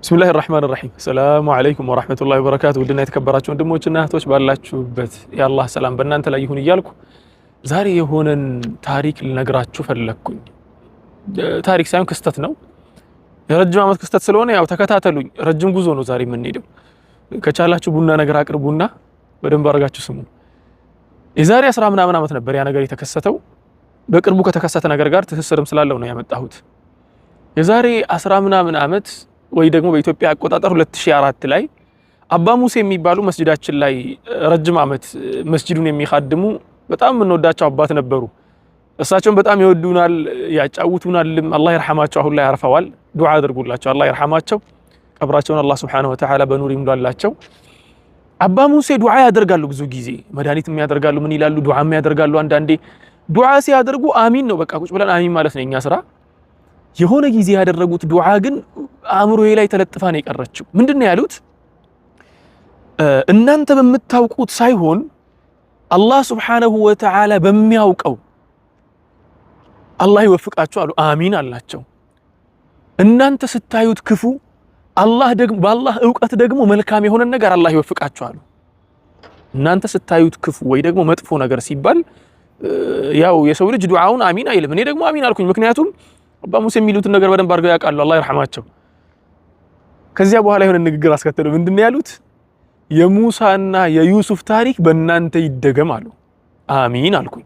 بسم الله الرحمن الرحيم السلام عليكم ورحمة الله وبركاته ودنا يتكبراتشو ወንድሞችና እህቶች ባላችሁበት የአላህ ሰላም በእናንተ ላይ ይሁን እያልኩ ዛሬ የሆነን ታሪክ ልነግራችሁ ፈለኩኝ። ታሪክ ሳይሆን ክስተት ነው። የረጅም ዓመት ክስተት ስለሆነ ያው ተከታተሉኝ። ረጅም ጉዞ ነው ዛሬ የምንሄደው። ከቻላችሁ ቡና ነገር አቅርቡና በደንብ አድርጋችሁ ስሙ። የዛሬ 10 ምናምን ዓመት ነበር ያ ነገር የተከሰተው። በቅርቡ ከተከሰተ ነገር ጋር ትስስርም ስላለው ነው ያመጣሁት። የዛሬ 10 ምናምን ዓመት ወይ ደግሞ በኢትዮጵያ አቆጣጠር 2004 ላይ አባ ሙሴ የሚባሉ መስጂዳችን ላይ ረጅም ዓመት መስጂዱን የሚखाድሙ በጣም እንወዳቸው አባት ነበሩ። እሳቸውን በጣም ይወዱናል፣ ያጫውቱናል። አላህ ይርሐማቸው። አሁን ላይ አርፈዋል። ዱዓ አድርጉላቸው፣ አላህ ይርሐማቸው። ቀብራቸውን አላህ Subhanahu Wa Ta'ala በኑር ይሙላላቸው። አባ ሙሴ ዱዓ ያደርጋሉ። ብዙ ጊዜ መድኃኒትም ያደርጋሉ። ምን ይላሉ? ዱዓም ያደርጋሉ። አንዳንዴ ዱዓ ሲያደርጉ አሚን ነው በቃ ቁጭ ብለን አሚን ማለት ነው የኛ ስራ። የሆነ ጊዜ ያደረጉት ዱዓ ግን አእምሮዬ ላይ ተለጥፋ ነው የቀረችው። ምንድነው ያሉት? እናንተ በምታውቁት ሳይሆን አላህ Subhanahu Wa Ta'ala በሚያውቀው አላህ ይወፍቃችሁ አሉ። አሚን አላቸው። እናንተ ስታዩት ክፉ አላህ ደግሞ በአላህ ዕውቀት ደግሞ መልካም የሆነ ነገር አላህ ይወፍቃችሁ አሉ። እናንተ ስታዩት ክፉ ወይ ደግሞ መጥፎ ነገር ሲባል ያው የሰው ልጅ ዱዓውን አሚን አይልም። እኔ ደግሞ አሚን አልኩኝ። ምክንያቱም አባ ሙሴ የሚሉትን ነገር በደንብ አድርገው ያውቃሉ። አላህ ይርሐማቸው። ከዚያ በኋላ የሆነ ንግግር አስከተሉ። ምንድነው ያሉት? የሙሳና የዩሱፍ ታሪክ በእናንተ ይደገም አሉ። አሚን አልኩኝ።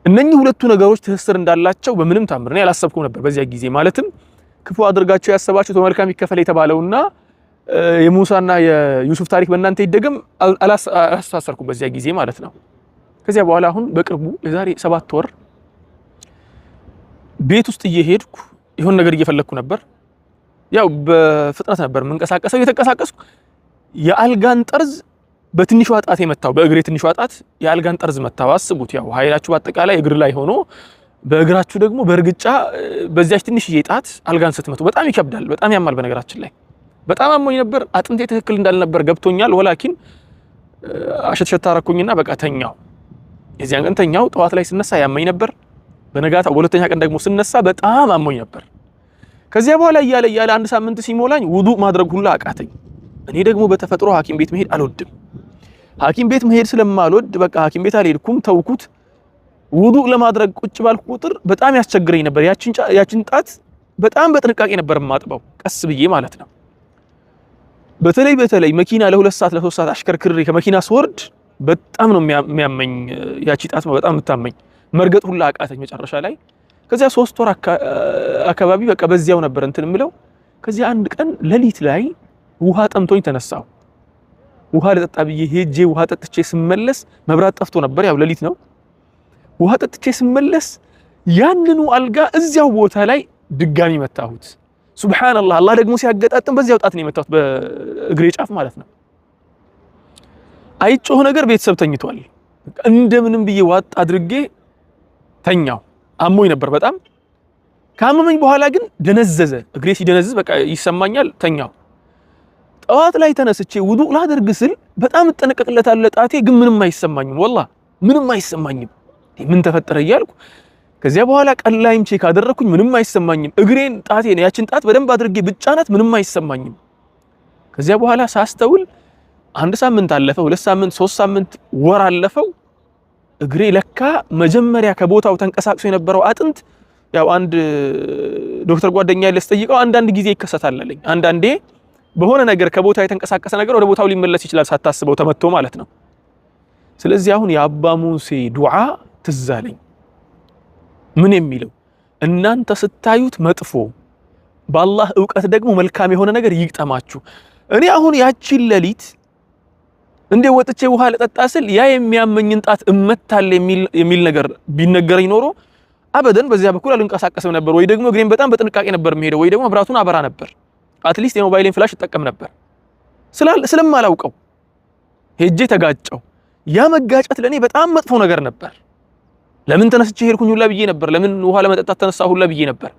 እነኚህ ሁለቱ ነገሮች ትስስር እንዳላቸው በምንም ታምር ነው ያላሰብኩም ነበር በዚያ ጊዜ። ማለትም ክፉ አድርጋቸው ያሰባችሁት በመልካም ይከፈል የተባለውና የሙሳና የዩሱፍ ታሪክ በእናንተ ይደገም አላስተሳሰርኩም በዚያ ጊዜ ማለት ነው። ከዚያ በኋላ አሁን በቅርቡ የዛሬ 7 ወር ቤት ውስጥ እየሄድኩ ይሁን ነገር እየፈለኩ ነበር። ያው በፍጥነት ነበር መንቀሳቀሰው። እየተንቀሳቀስኩ የአልጋን ጠርዝ በትንሿ ጣት የመታው በእግሬ ትንሿ ጣት የአልጋን ጠርዝ መታው። አስቡት፣ ያው ኃይላችሁ በአጠቃላይ እግር ላይ ሆኖ በእግራችሁ ደግሞ በእርግጫ በዚያች ትንሽዬ ጣት አልጋን ስትመቱ በጣም ይከብዳል፣ በጣም ያማል። በነገራችን ላይ በጣም አሞኝ ነበር። አጥንቴ ትክክል እንዳልነበር ገብቶኛል። ወላኪን አሸትሸት አረኩኝና በቃ ተኛው። የዚያን ቀን ተኛው። ጠዋት ላይ ስነሳ ያመኝ ነበር። በነጋታው በሁለተኛ ቀን ደግሞ ስነሳ በጣም አሞኝ ነበር። ከዚያ በኋላ እያለ አንድ ሳምንት ሲሞላኝ ውዱእ ማድረግ ሁሉ አቃተኝ። እኔ ደግሞ በተፈጥሮ ሐኪም ቤት መሄድ አልወድም። ሐኪም ቤት መሄድ ስለማልወድ በቃ ሐኪም ቤት አልሄድኩም፣ ተውኩት። ውዱእ ለማድረግ ቁጭ ባልኩ ቁጥር በጣም ያስቸግረኝ ነበር። ያችን ጣት በጣም በጥንቃቄ ነበር የማጥበው፣ ቀስ ብዬ ማለት ነው። በተለይ መኪና ለ2 ሰዓት ለ3 ሰዓት አሽከርክሬ ከመኪና ስወርድ በጣም ነው የሚያመኝ። ያቺ ጣት በጣም የምታመኝ፣ መርገጥ ሁሉ አቃተኝ መጨረሻ ላይ። ከዚያ 3 ወር አካባቢ በቃ በዚያው ነበር እንትን የምለው። ከዚያ አንድ ቀን ሌሊት ላይ ውሃ ጠምቶኝ ተነሳው። ውሃ ልጠጣ ብዬ ሄጄ ውሃ ጠጥቼ ስመለስ መብራት ጠፍቶ ነበር፣ ያው ሌሊት ነው። ውሃ ጠጥቼ ስመለስ ያንኑ አልጋ እዚያው ቦታ ላይ ድጋሚ መታሁት። ሱብሃንአላህ። አላህ ደግሞ ሲያገጣጥም በዚያው ጣት ነው የመታሁት፣ በእግሬ ጫፍ ማለት ነው። አይጮህ ነገር ቤተሰብ ተኝቷል። እንደምንም ብዬ ዋጥ አድርጌ ተኛው። አሞኝ ነበር በጣም። ካመመኝ በኋላ ግን ደነዘዘ። እግሬ ሲደነዝዝ በቃ ይሰማኛል። ተኛው። ጠዋት ላይ ተነስቼ ውዱእ ላደርግ ስል በጣም እጠነቀቅለታለሁ ጣቴ፣ ግን ምንም አይሰማኝም። ወላሂ ምንም አይሰማኝም። ምን ተፈጠረ እያልኩ ከዚያ በኋላ ቀን ላይም ቼክ አደረኩኝ። ምንም አይሰማኝም። እግሬን ጣቴን ያችን ጣት በደንብ አድርጌ ብቻናት ምንም አይሰማኝም። ከዚያ በኋላ ሳስተውል 1 ሳምንት አለፈ፣ 2 ሳምንት፣ 3 ሳምንት፣ ወር አለፈው። እግሬ ለካ መጀመሪያ ከቦታው ተንቀሳቅሶ የነበረው አጥንት ያው አንድ ዶክተር ጓደኛ ለስጠይቀው አንዳንድ ጊዜ ይከሰታል አለኝ። አንዳንዴ በሆነ ነገር ከቦታው የተንቀሳቀሰ ነገር ወደ ቦታው ሊመለስ ይችላል፣ ሳታስበው ተመቶ ማለት ነው። ስለዚህ አሁን የአባ ሙሴ ዱዓ ትዝ አለኝ። ምን የሚለው? እናንተ ስታዩት መጥፎ በአላህ ዕውቀት ደግሞ መልካም የሆነ ነገር ይግጠማችሁ። እኔ አሁን ያቺን ሌሊት እንደ ወጥቼ ውሃ ለጠጣ ስል ያ የሚያመኝን ጣት እመታል የሚል ነገር ቢነገረኝ ኖሮ አበደን በዚያ በኩል አልንቀሳቀስም ነበር፣ ወይ ደግሞ እግሬን በጣም በጥንቃቄ ነበር የምሄደው፣ ወይ ደግሞ መብራቱን አበራ ነበር። አትሊስት የሞባይሌን ፍላሽ እጠቀም ነበር። ስለማላውቀው ሄጄ ተጋጨው። ያ መጋጨት ለኔ በጣም መጥፎ ነገር ነበር። ለምን ተነስቼ ሄድኩኝ ሁላ ብዬ ነበር። ለምን ውሃ ለመጠጣት ተነሳሁ ሁላ ብዬ ነበር።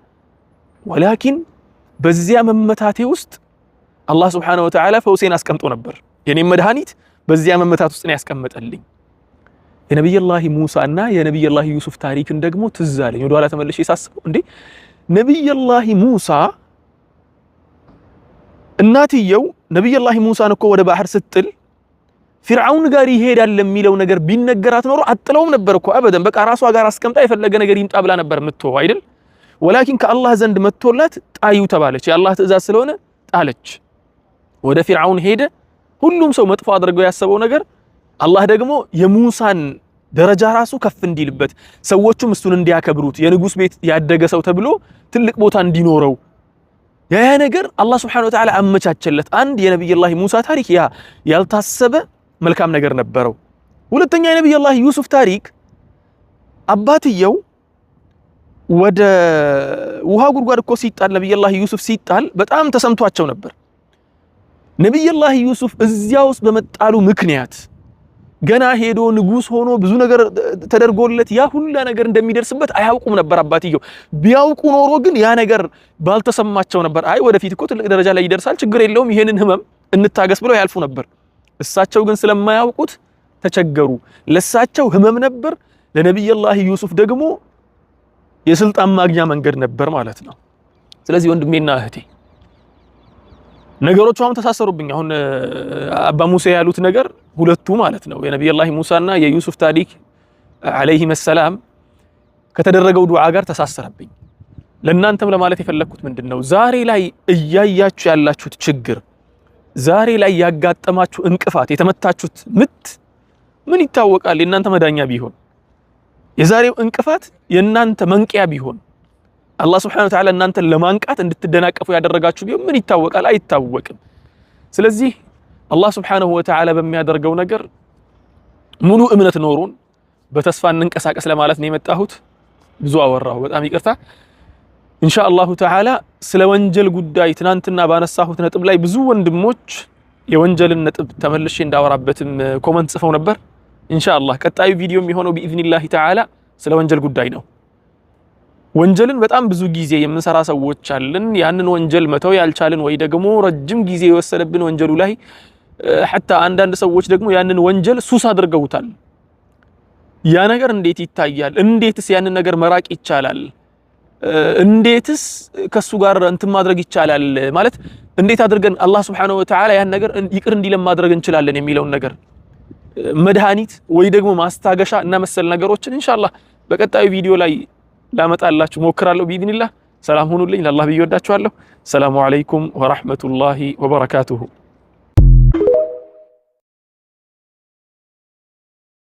ወላኪን በዚያ መመታቴ ውስጥ አላህ Subhanahu Wa Ta'ala ፈውሴን አስቀምጦ ነበር። የኔ መድኃኒት በዚያ መመታት ውስጥ ነው ያስቀመጠልኝ። የነብዩላህ ሙሳ እና የነብዩላህ ዩሱፍ ታሪክን ደግሞ ትዝ አለኝ። ወደ ኋላ ተመልሼ ሳስበው እንዴ ነብዩላህ ሙሳ እናትየው ነብዩላህ ሙሳን እኮ ወደ ባህር ስትጥል ፊርዓውን ጋር ይሄዳል የሚለው ነገር ቢነገራት ኖሮ አጥለውም ነበር እኮ አበደን በቃ ራሷ ጋር አስቀምጣ የፈለገ ነገር ይምጣ ብላ ነበር የምትተው አይደል ወላኪን ከአላህ ዘንድ መጥቶላት ጣዩ ተባለች የአላህ ትእዛዝ ስለሆነ ጣለች ወደ ፊርዓውን ሄደ ሁሉም ሰው መጥፎ አድርገው ያሰበው ነገር አላህ ደግሞ የሙሳን ደረጃ ራሱ ከፍ እንዲልበት ሰዎቹም እሱን እንዲያከብሩት የንጉስ ቤት ያደገ ሰው ተብሎ ትልቅ ቦታ እንዲኖረው ያ ነገር አላህ Subhanahu Wa Ta'ala አመቻቸለት አንድ የነብዩላህ ሙሳ ታሪክ ያ ያልታሰበ መልካም ነገር ነበረው ሁለተኛ የነብዩላህ ዩሱፍ ታሪክ አባትየው ወደ ውሃ ጉድጓድ እኮ ሲጣል ነብዩላህ ዩሱፍ ሲጣል በጣም ተሰምቷቸው ነበር ነብዩላህ ዩሱፍ እዚያው ውስጥ በመጣሉ ምክንያት ገና ሄዶ ንጉስ ሆኖ ብዙ ነገር ተደርጎለት ያ ሁሉ ነገር እንደሚደርስበት አያውቁም ነበር አባትየው ቢያውቁ ኖሮ ግን ያ ነገር ባልተሰማቸው ነበር አይ ወደፊት እኮ ትልቅ ደረጃ ላይ ይደርሳል ችግር የለውም ይሄንን ህመም እንታገስ ብለው ያልፉ ነበር እሳቸው ግን ስለማያውቁት ተቸገሩ ለሳቸው ህመም ነበር ለነብዩላህ ዩሱፍ ደግሞ የስልጣን ማግኛ መንገድ ነበር ማለት ነው ስለዚህ ወንድሜና እህቴ ነገሮቹ አሁን ተሳሰሩብኝ አሁን አባ ሙሳ ያሉት ነገር ሁለቱ ማለት ነው የነብዩላህ ሙሳና የዩሱፍ ታሪክ አለይሂ ሰላም ከተደረገው ዱዓ ጋር ተሳሰረብኝ ለእናንተም ለማለት የፈለኩት ምንድነው ዛሬ ላይ እያያችሁ ያላችሁት ችግር ዛሬ ላይ ያጋጠማችሁ እንቅፋት የተመታችሁት ምት ምን ይታወቃል የእናንተ መዳኛ ቢሆን የዛሬው እንቅፋት የእናንተ መንቂያ ቢሆን አላህ Subhanahu Wa Ta'ala እናንተን ለማንቃት እንድትደናቀፉ ያደረጋችሁ ቢሆን ምን ይታወቃል አይታወቅም ስለዚህ አላህ Subhanahu Wa Ta'ala በሚያደርገው ነገር ሙሉ እምነት ኖሩን በተስፋ እንንቀሳቀስ ለማለት ነው የመጣሁት ብዙ አወራሁ በጣም ይቅርታ ኢንሻአላሁ ተዓላ ስለ ወንጀል ጉዳይ ትናንትና ባነሳሁት ነጥብ ላይ ብዙ ወንድሞች የወንጀልን ነጥብ ተመልሼ እንዳወራበትም ኮሜንት ጽፈው ነበር ኢንሻአላህ ቀጣዩ ቪዲዮ የሚሆነው باذنillah ተዓላ ስለ ወንጀል ጉዳይ ነው ወንጀልን በጣም ብዙ ጊዜ የምንሰራ ሰዎች አለን ያንን ወንጀል መተው ያልቻልን ወይ ደግሞ ረጅም ጊዜ የወሰደብን ወንጀሉ ላይ حتى አንዳንድ ሰዎች ደግሞ ያንን ወንጀል ሱስ አድርገውታል ያ ነገር እንዴት ይታያል እንዴትስ ያንን ነገር መራቅ ይቻላል እንዴትስ ከሱ ጋር እንት ማድረግ ይቻላል ማለት እንዴት አድርገን አላህ Subhanahu Wa Ta'ala ያን ነገር ይቅር እንዲለም ማድረግ እንችላለን የሚለው ነገር መድሃኒት ወይ ደግሞ ማስታገሻ እና መሰል ነገሮችን ኢንሻአላህ በቀጣዩ ቪዲዮ ላይ ላመጣላችሁ ሞክራለሁ باذنillah ሰላም ሁኑልኝ ለአላህ ብዬ ወዳችኋለሁ ሰላሙ አለይኩም ወራህመቱላሂ ወበረካቱሁ